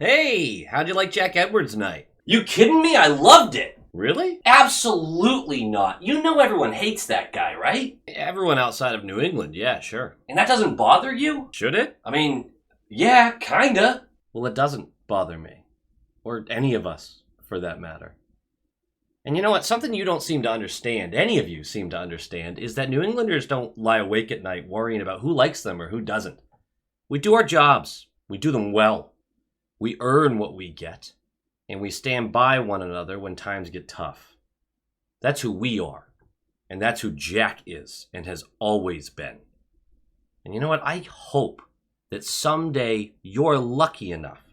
Hey, how'd you like Jack Edwards' night? You kidding me? I loved it. Really? Absolutely not. You know everyone hates that guy, right? Everyone outside of New England, yeah, sure. And that doesn't bother you? Should it? I mean, yeah, kinda. Well, it doesn't bother me. Or any of us, for that matter. And you know what? Something you don't seem to understand, any of you seem to understand, is that New Englanders don't lie awake at night worrying about who likes them or who doesn't. We do our jobs. We do them well. We earn what we get. And we stand by one another when times get tough. That's who we are. And that's who Jack is and has always been. And you know what? I hope that someday you're lucky enough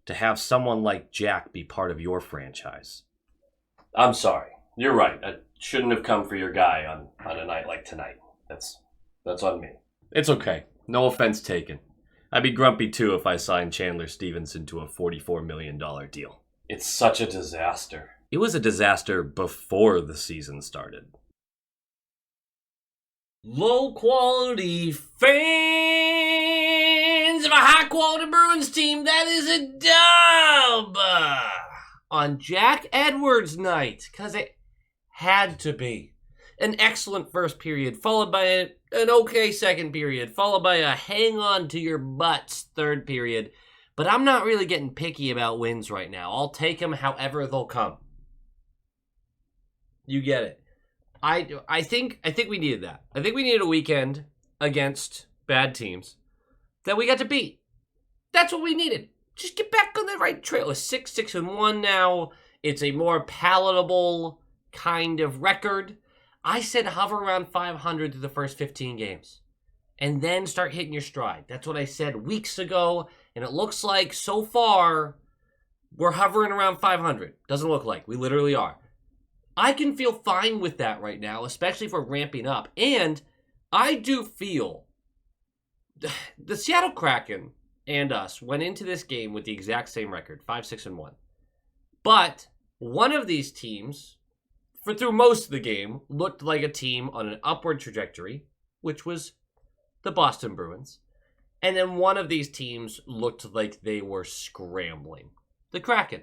to have someone like Jack be part of your franchise. I'm sorry. You're right. I shouldn't have come for your guy on a night like tonight. That's on me. It's okay. No offense taken. I'd be grumpy too if I signed Chandler Stevenson to a $44 million deal. It's such a disaster. It was a disaster before the season started. Low quality fans of a high quality Bruins team, that is a dub on Jack Edwards' night, because it had to be. An excellent first period, followed by an okay second period, followed by a hang on to your butts third period. But I'm not really getting picky about wins right now. I'll take them however they'll come. You get it. I think we needed that. I think we needed a weekend against bad teams that we got to beat. That's what we needed. Just get back on the right trail. It's 6-1 now. It's a more palatable kind of record. I said hover around 500 through the first 15 games. And then start hitting your stride. That's what I said weeks ago. And it looks like, so far, we're hovering around 500. Doesn't look like. We literally are. I can feel fine with that right now, especially if we're ramping up. And I do feel the Seattle Kraken and us went into this game with the exact same record, 5-6-1. But one of these teams, through most of the game, looked like a team on an upward trajectory, which was the Boston Bruins. And then one of these teams looked like they were scrambling, the Kraken.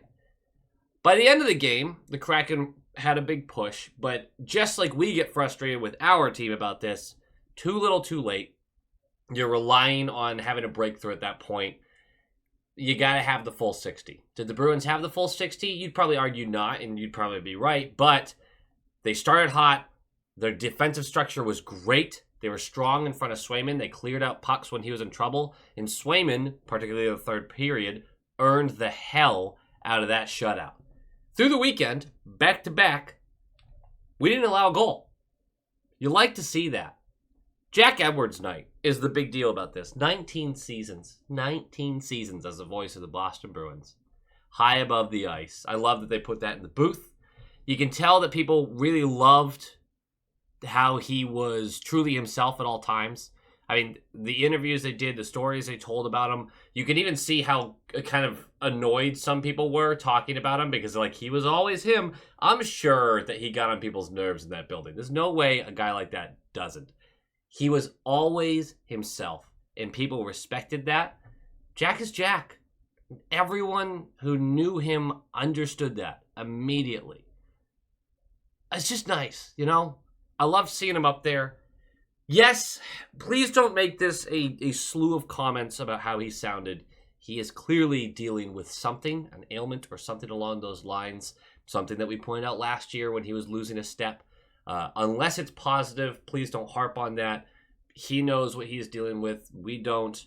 By the end of the game, the Kraken had a big push, but just like we get frustrated with our team about this, too little too late. You're relying on having a breakthrough at that point. You got to have the full 60. Did the Bruins have the full 60? You'd probably argue not, and you'd probably be right, but they started hot. Their defensive structure was great. They were strong in front of Swayman. They cleared out pucks when he was in trouble. And Swayman, particularly the third period, earned the hell out of that shutout. Through the weekend, back-to-back, we didn't allow a goal. You like to see that. Jack Edwards' night is the big deal about this. 19 seasons. 19 seasons as the voice of the Boston Bruins. High above the ice. I love that they put that in the booth. You can tell that people really loved how he was truly himself at all times. I mean, the interviews they did, the stories they told about him, you can even see how kind of annoyed some people were talking about him because, like, he was always him. I'm sure that he got on people's nerves in that building. There's no way a guy like that doesn't. He was always himself, and people respected that. Jack is Jack. Everyone who knew him understood that immediately. It's just nice, you know? I love seeing him up there. Yes, please don't make this a slew of comments about how he sounded. He is clearly dealing with something, an ailment or something along those lines, something that we pointed out last year when he was losing a step. Unless it's positive, please don't harp on that. He knows what he's dealing with. We don't.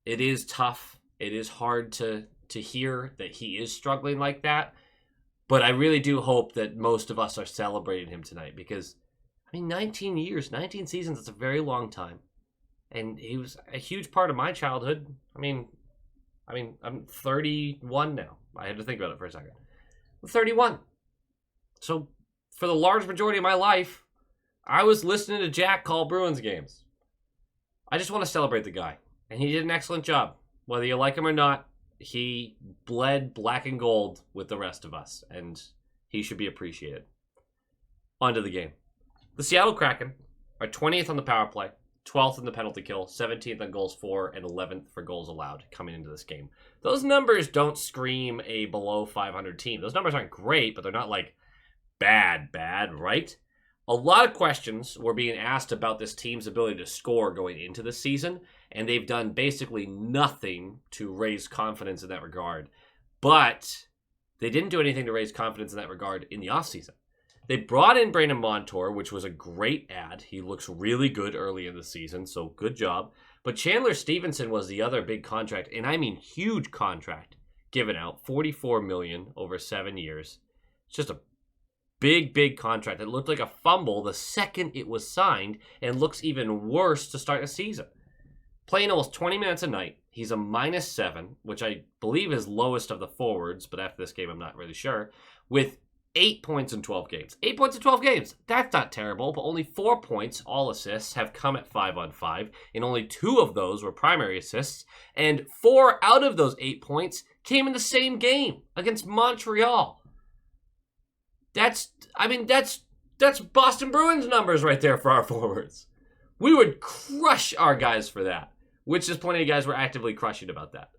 It is tough. It is hard to hear that he is struggling like that. But I really do hope that most of us are celebrating him tonight because, I mean, 19 years, 19 seasons, that's a very long time. And he was a huge part of my childhood. I mean, I'm 31 now. I had to think about it for a second. I'm 31. So for the large majority of my life, I was listening to Jack call Bruins games. I just want to celebrate the guy. And he did an excellent job. Whether you like him or not, he bled black and gold with the rest of us. And he should be appreciated. On to the game. The Seattle Kraken are 20th on the power play, 12th in the penalty kill, 17th on goals for, and 11th for goals allowed coming into this game. Those numbers don't scream a below 500 team. Those numbers aren't great, but they're not like bad, right? A lot of questions were being asked about this team's ability to score going into the season, and they've done basically nothing to raise confidence in that regard. But they didn't do anything to raise confidence in that regard in the offseason. They brought in Brandon Montour, which was a great ad. He looks really good early in the season, so good job. But Chandler Stevenson was the other big contract, and I mean huge contract, given out, $44 million over 7 years. It's just a big contract. It looked like a fumble the second it was signed, and looks even worse to start a season. Playing almost 20 minutes a night. He's a -7, which I believe is lowest of the forwards, but after this game I'm not really sure, with 8 points in 12 games. 8 points in 12 games. That's not terrible, but only 4 points, all assists, have come at 5-on-5, and only 2 of those were primary assists, and 4 out of those 8 points came in the same game against Montreal. That's Boston Bruins numbers right there for our forwards. We would crush our guys for that, which is plenty of guys were actively crushing about that.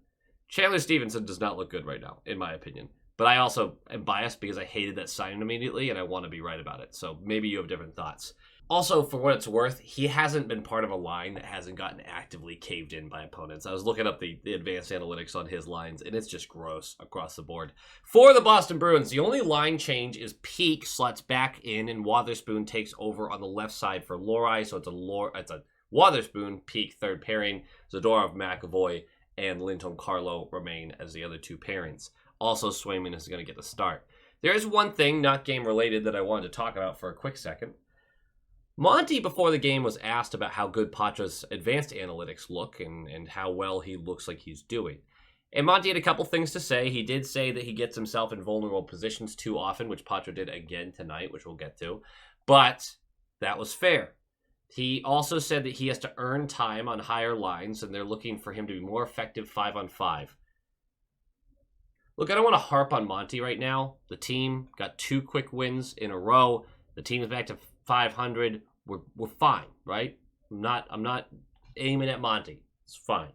Chandler Stevenson does not look good right now, in my opinion. But I also am biased because I hated that signing immediately, and I want to be right about it. So maybe you have different thoughts. Also, for what it's worth, he hasn't been part of a line that hasn't gotten actively caved in by opponents. I was looking up the advanced analytics on his lines, and it's just gross across the board. For the Boston Bruins, the only line change is Peak slots back in, and Wotherspoon takes over on the left side for Lohrei. So it's a Wotherspoon, Peak third pairing. Zadorov, McAvoy, and Linton Carlo remain as the other 2 pairings. Also, Swayman is going to get the start. There is one thing, not game-related, that I wanted to talk about for a quick second. Monty, before the game, was asked about how good Patra's advanced analytics look and how well he looks like he's doing. And Monty had a couple things to say. He did say that he gets himself in vulnerable positions too often, which Patra did again tonight, which we'll get to. But that was fair. He also said that he has to earn time on higher lines, and they're looking for him to be more effective 5-on-5. Look, I don't want to harp on Monty right now. The team got 2 quick wins in a row. The team is back to 500. We're fine, right? I'm not aiming at Monty. It's fine.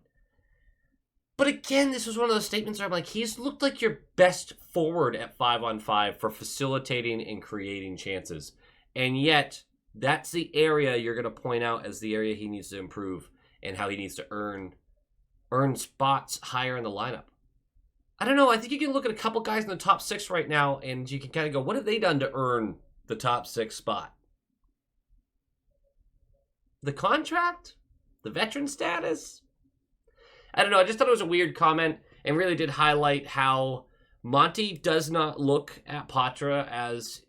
But again, this was one of those statements where I'm like, he's looked like your best forward at 5-on-5 for facilitating and creating chances. And yet, that's the area you're going to point out as the area he needs to improve and how he needs to earn spots higher in the lineup. I don't know. I think you can look at a couple guys in the top 6 right now, and you can kind of go, what have they done to earn the top 6 spot? The contract? The veteran status? I don't know. I just thought it was a weird comment and really did highlight how Monty does not look at Patra as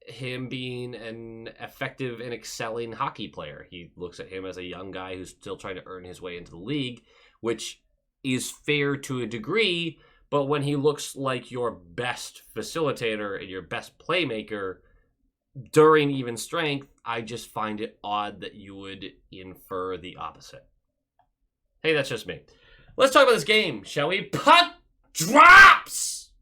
him being an effective and excelling hockey player. He looks at him as a young guy who's still trying to earn his way into the league, which is fair to a degree. But when he looks like your best facilitator and your best playmaker during even strength, I just find it odd that you would infer the opposite. Hey, that's just me. Let's talk about this game, shall we? Puck drops!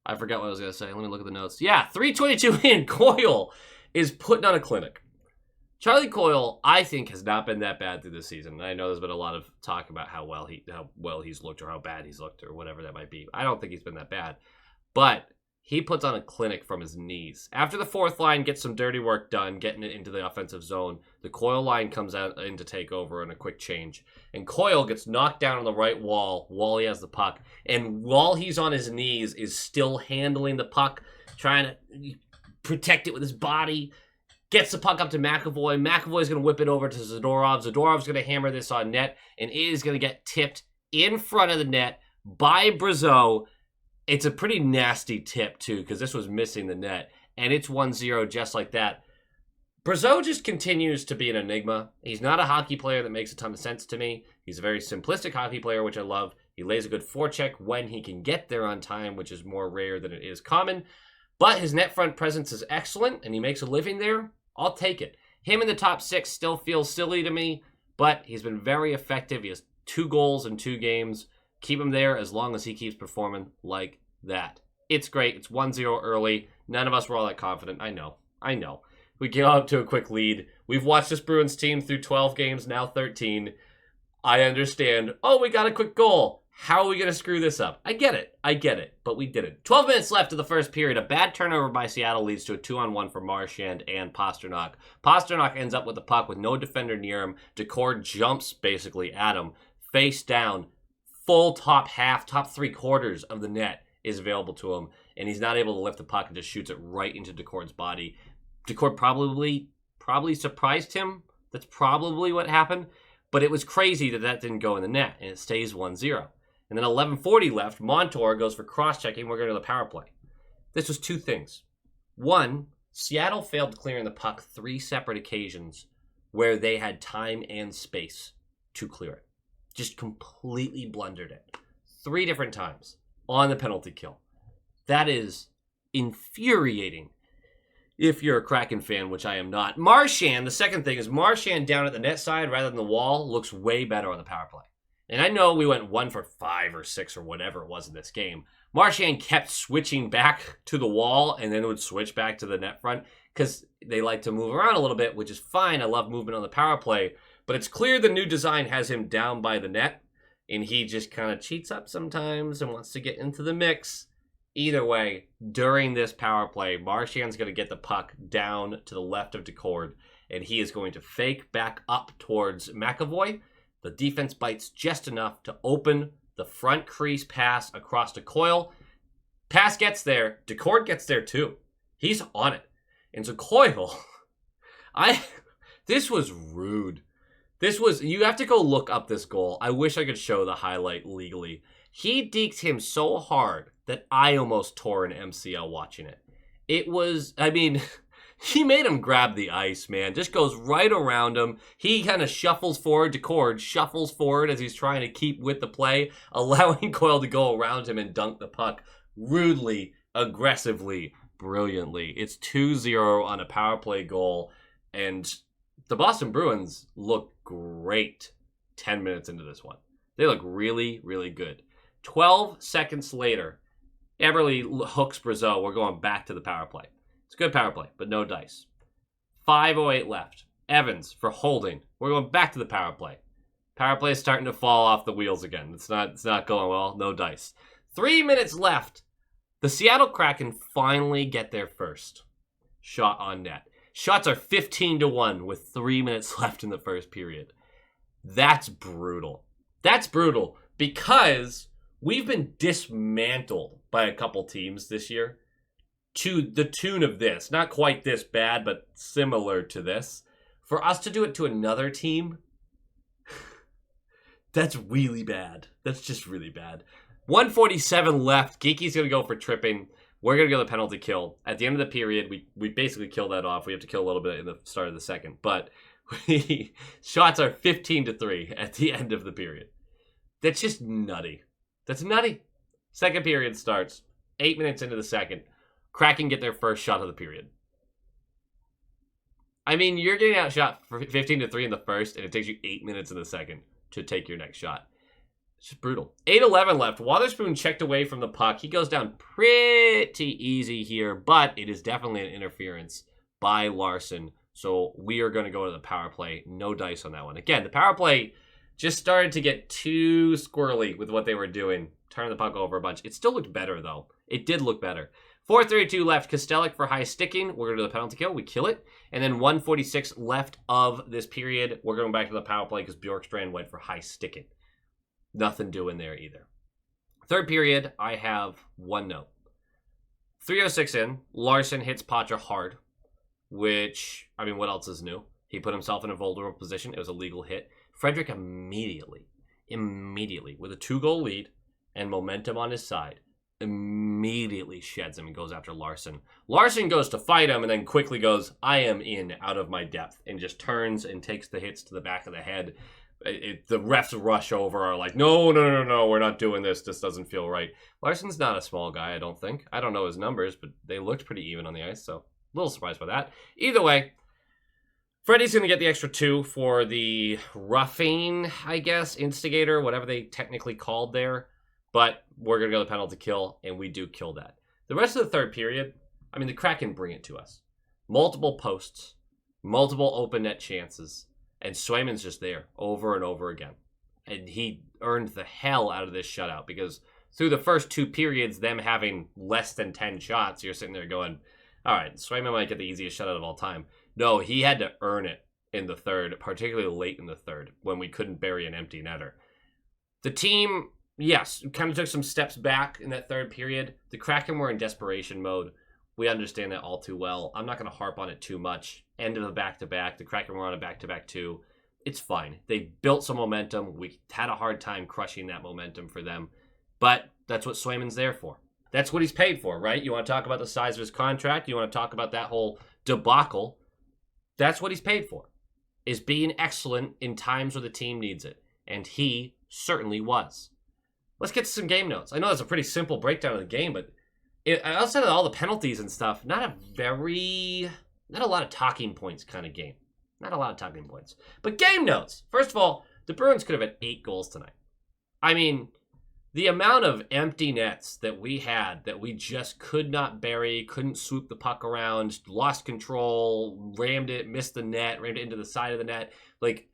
I forgot what I was going to say. Let me look at the notes. Yeah, 3:22 in. Coyle is putting on a clinic. Charlie Coyle, I think, has not been that bad through this season. I know there's been a lot of talk about how well he's looked or how bad he's looked or whatever that might be. I don't think he's been that bad. But he puts on a clinic from his knees. After the 4th line gets some dirty work done, getting it into the offensive zone, the Coyle line comes out in to take over on a quick change. And Coyle gets knocked down on the right wall while he has the puck. And while he's on his knees, is still handling the puck, trying to protect it with his body. Gets the puck up to McAvoy. McAvoy's going to whip it over to Zadorov. Zadorov's going to hammer this on net, and it is going to get tipped in front of the net by Brazeau. It's a pretty nasty tip, too, because this was missing the net, and it's 1-0 just like that. Brazeau just continues to be an enigma. He's not a hockey player that makes a ton of sense to me. He's a very simplistic hockey player, which I love. He lays a good forecheck when he can get there on time, which is more rare than it is common. But his net front presence is excellent, and he makes a living there. I'll take it. Him in the top 6 still feels silly to me, but he's been very effective. He has 2 goals in 2 games. Keep him there as long as he keeps performing like that. It's great. It's 1-0 early. None of us were all that confident. I know. We came up to a quick lead. We've watched this Bruins team through 12 games, now 13. I understand. Oh, we got a quick goal. How are we going to screw this up? I get it, but we didn't. 12 minutes left of the first period. A bad turnover by Seattle leads to a 2-on-1 for Marchand and Pasternak. Pasternak ends up with the puck with no defender near him. Decord jumps basically at him, face down. Full top half, top three-quarters of the net is available to him, and he's not able to lift the puck and just shoots it right into Decord's body. Decord probably surprised him. That's probably what happened, but it was crazy that didn't go in the net, and it stays 1-0. And then 11:40 left, Montour goes for cross-checking. We're going to the power play. This was two things. One, Seattle failed clearing the puck 3 separate occasions where they had time and space to clear it. Just completely blundered it. 3 different times on the penalty kill. That is infuriating if you're a Kraken fan, which I am not. Marchand, the second thing is Marchand down at the net side rather than the wall looks way better on the power play. And I know we went 1 for 5 or 6 or whatever it was in this game. Marchand kept switching back to the wall and then would switch back to the net front because they like to move around a little bit, which is fine. I love movement on the power play. But it's clear the new design has him down by the net, and he just kind of cheats up sometimes and wants to get into the mix. Either way, during this power play, Marchand's going to get the puck down to the left of Decord, and he is going to fake back up towards McAvoy. The defense bites just enough to open the front crease pass across the Coyle. Pass gets there. Decord gets there too. He's on it. And so Coyle, this was rude. You have to go look up this goal. I wish I could show the highlight legally. He deked him so hard that I almost tore an MCL watching it. He made him grab the ice, man. Just goes right around him. He kind of shuffles forward. Decord shuffles forward as he's trying to keep with the play, allowing Coyle to go around him and dunk the puck rudely, aggressively, brilliantly. It's 2-0 on a power play goal, and the Boston Bruins look great 10 minutes into this one. They look really, really good. 12 seconds later, Eberle hooks Brazeau. We're going back to the power play. It's a good power play, but no dice. 5:08 left. Evans for holding. We're going back to the power play. Power play is starting to fall off the wheels again. It's not going well. No dice. 3 minutes left. The Seattle Kraken finally get their first shot on net. Shots are 15-1 with 3 minutes left in the first period. That's brutal. That's brutal because we've been dismantled by a couple teams this year to the tune of this. Not quite this bad, but similar to this. For us to do it to another team, that's really bad. That's just really bad. 1:47 left. Geeky's going to go for tripping. We're going to go the penalty kill. At the end of the period, we basically kill that off. We have to kill a little bit in the start of the second. But shots are 15-3 at the end of the period. That's just nutty. That's nutty. Second period starts. 8 minutes into the second. Kraken get their first shot of the period. I mean, you're getting outshot for 15-3 in the first, and it takes you 8 minutes in the second to take your next shot. It's just brutal. 8:11 left. Wotherspoon checked away from the puck. He goes down pretty easy here, but it is definitely an interference by Larson. So we are going to go to the power play. No dice on that one. Again, the power play just started to get too squirrely with what they were doing. Turn the puck over a bunch. It still looked better, though. It did look better. 4:32 left. Kostelik for high sticking. We're going to do the penalty kill. We kill it. And then 1:46 left of this period. We're going back to the power play because Bjorkstrand went for high sticking. Nothing doing there either. Third period, I have one note. 3:06 in, Larson hits Patra hard, which, I mean, what else is new? He put himself in a vulnerable position. It was a legal hit. Frederick immediately, with a 2-goal lead and momentum on his side, immediately sheds him and goes after Larson. Larson goes to fight him and then quickly goes, I am in out of my depth, and just turns and takes the hits to the back of the head. The refs rush over, are like, no, we're not doing this. This doesn't feel right. Larson's not a small guy, I don't think. I don't know his numbers, but they looked pretty even on the ice, so a little surprised by that. Either way, Freddie's going to get the extra 2 for the roughing, I guess, instigator, whatever they technically called there. But we're going to go the penalty kill, and we do kill that. The rest of the third period, I mean, the Kraken bring it to us. multiple posts, multiple open net chances, and Swayman's just there over and over again. And he earned the hell out of this shutout because through the first 2 periods, them having less than 10 shots, you're sitting there going, all right, Swayman might get the easiest shutout of all time. No, he had to earn it in the third, particularly late in the third, when we couldn't bury an empty netter. The team, yes, kind of took some steps back in that third period. The Kraken were in desperation mode. We understand that all too well. I'm not going to harp on it too much. End of a back-to-back. The Kraken were on a back-to-back too. It's fine. They built some momentum. We had a hard time crushing that momentum for them. But that's what Swayman's there for. That's what he's paid for, right? You want to talk about the size of his contract? You want to talk about that whole debacle? That's what he's paid for, is being excellent in times where the team needs it. And he certainly was. Let's get to some game notes. I know that's a pretty simple breakdown of the game, but outside of all the penalties and stuff, not a lot of talking points kind of game. Not a lot of talking points. But game notes. First of all, the Bruins could have had 8 goals tonight. I mean, the amount of empty nets that we had that we just could not bury, couldn't swoop the puck around, lost control, rammed it, missed the net, rammed it into the side of the net. Like,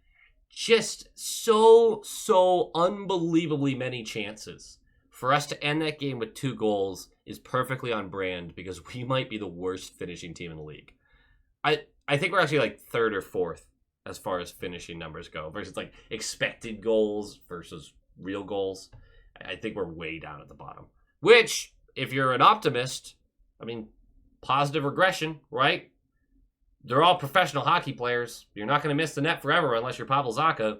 just so unbelievably many chances. For us to end that game with 2 goals is perfectly on brand because we might be the worst finishing team in the league. I think we're actually like 3rd or 4th as far as finishing numbers go versus like expected goals versus real goals. I think we're way down at the bottom. Which, if you're an optimist, I mean, positive regression, right? They're all professional hockey players. You're not going to miss the net forever unless you're Pavel Zacha.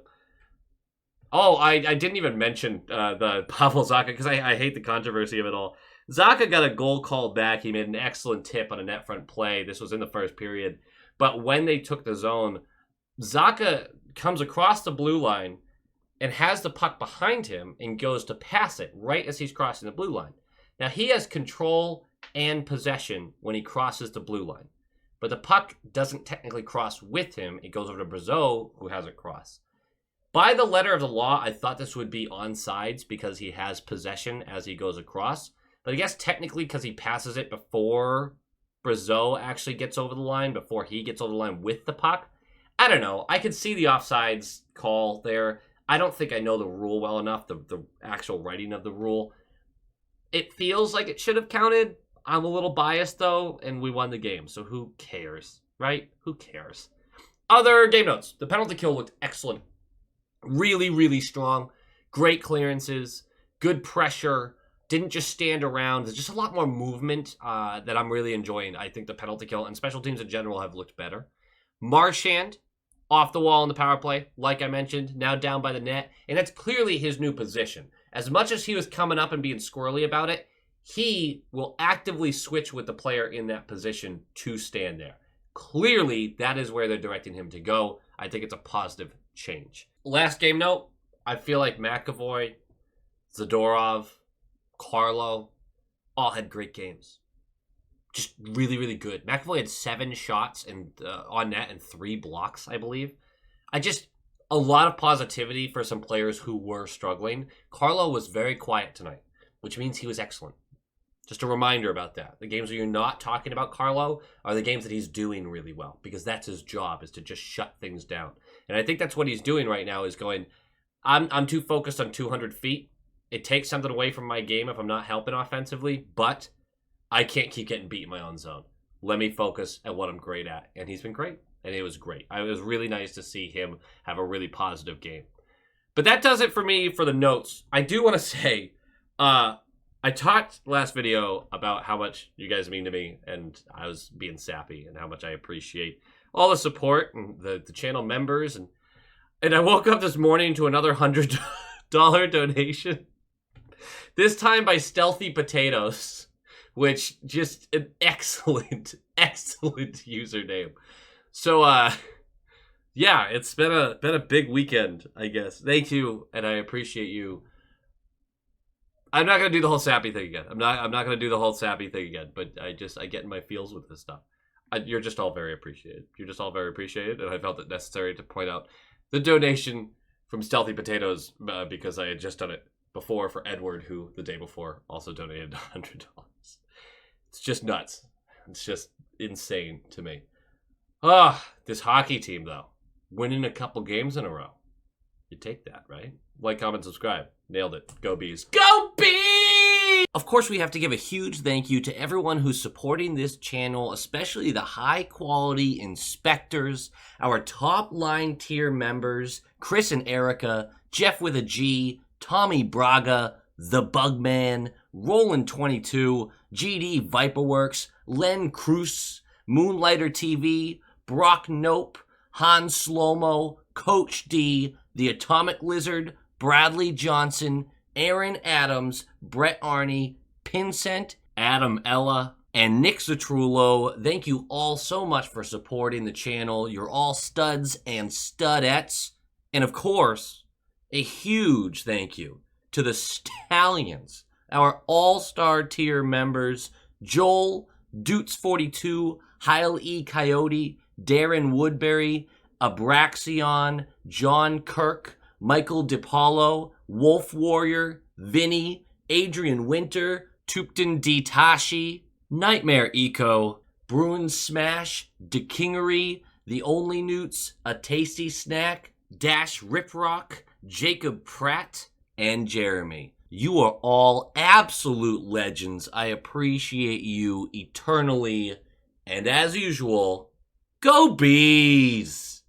Oh, I didn't even mention the Pavel Zacha because I hate the controversy of it all. Zacha got a goal called back. He made an excellent tip on a net front play. This was in the first period. But when they took the zone, Zacha comes across the blue line and has the puck behind him and goes to pass it right as he's crossing the blue line. Now, he has control and possession when he crosses the blue line. But the puck doesn't technically cross with him. It goes over to Brazeau, who has it cross. By the letter of the law, I thought this would be onsides because he has possession as he goes across. But I guess technically because he passes it before Brazeau actually gets over the line, before he gets over the line with the puck. I don't know. I could see the offsides call there. I don't think I know the rule well enough, the actual writing of the rule. It feels like it should have counted. I'm a little biased, though, and we won the game, so who cares, right? Who cares? Other game notes. The penalty kill looked excellent. Really, really strong. Great clearances. Good pressure. Didn't just stand around. There's just a lot more movement that I'm really enjoying. I think the penalty kill and special teams in general have looked better. Marchand, off the wall in the power play, like I mentioned, now down by the net. And that's clearly his new position. As much as he was coming up and being squirrely about it, he will actively switch with the player in that position to stand there. Clearly, that is where they're directing him to go. I think it's a positive change. Last game note, I feel like McAvoy, Zadorov, Carlo all had great games. Just really, really good. McAvoy had 7 shots and on net and 3 blocks, I believe. A lot of positivity for some players who were struggling. Carlo was very quiet tonight, which means he was excellent. Just a reminder about that. The games where you're not talking about Carlo are the games that he's doing really well, because that's his job, is to just shut things down. And I think that's what he's doing right now, is going, I'm too focused on 200 feet. It takes something away from my game if I'm not helping offensively, but I can't keep getting beat in my own zone. Let me focus at what I'm great at. And he's been great. And it was great. It was really nice to see him have a really positive game. But that does it for me for the notes. I do want to say, I talked last video about how much you guys mean to me, and I was being sappy, and how much I appreciate all the support and the channel members. And I woke up this morning to another $100 donation. This time by Stealthy Potatoes, which just an excellent username. So, yeah, it's been a big weekend, I guess. Thank you, and I appreciate you. I'm not gonna do the whole sappy thing again. I'm not gonna do the whole sappy thing again. But I get in my feels with this stuff. You're just all very appreciated. You're just all very appreciated, and I felt it necessary to point out the donation from Stealthy Potatoes because I had just done it before for Edward, who the day before also donated $100. It's just nuts. It's just insane to me. This hockey team, though, winning a couple games in a row. You take that, right? Like, comment, subscribe. Nailed it. Go Bees. Go Bees! Of course, we have to give a huge thank you to everyone who's supporting this channel, especially the high-quality inspectors, our top-line tier members, Chris and Erica, Jeff with a G, Tommy Braga, The Bugman, Roland22, GD Viperworks, Len Cruz, Moonlighter TV, Brock Nope, Han Slomo, Coach D, The Atomic Lizard, Bradley Johnson, Aaron Adams, Brett Arney, Pincent, Adam Ella, and Nick Citrullo. Thank you all so much for supporting the channel. You're all studs and studettes. And of course, a huge thank you to the Stallions, our all-star tier members, Joel, Doots42, Heil E. Coyote, Darren Woodbury, Abraxion, John Kirk, Michael DiPaolo, Wolf Warrior, Vinny, Adrian Winter, Tupton D. Tashi, Nightmare Eco, Bruins Smash, DeKingery, The Only Newts, A Tasty Snack, Dash Riprock, Jacob Pratt, and Jeremy. You are all absolute legends. I appreciate you eternally. And as usual, go Bees!